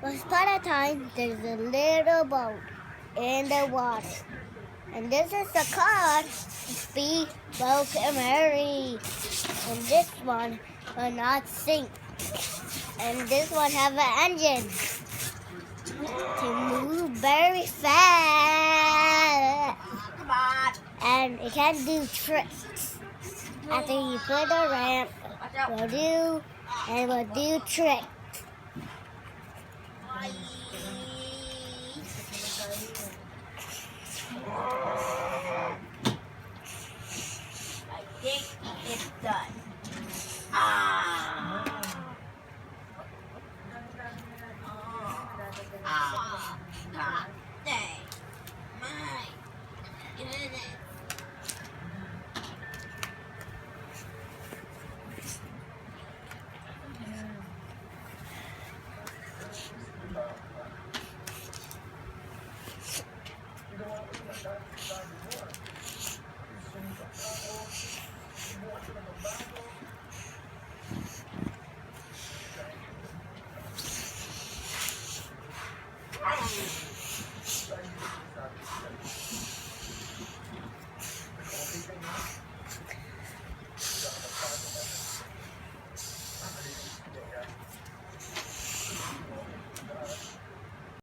Once upon a time, there's a little boat in the water. And this is the car, Speedboat Mary. And this one will not sink. And this one have an engine to move very fast. And it can do tricks. After you put a ramp, we'll do tricks. I think it's done. God dang. My goodness.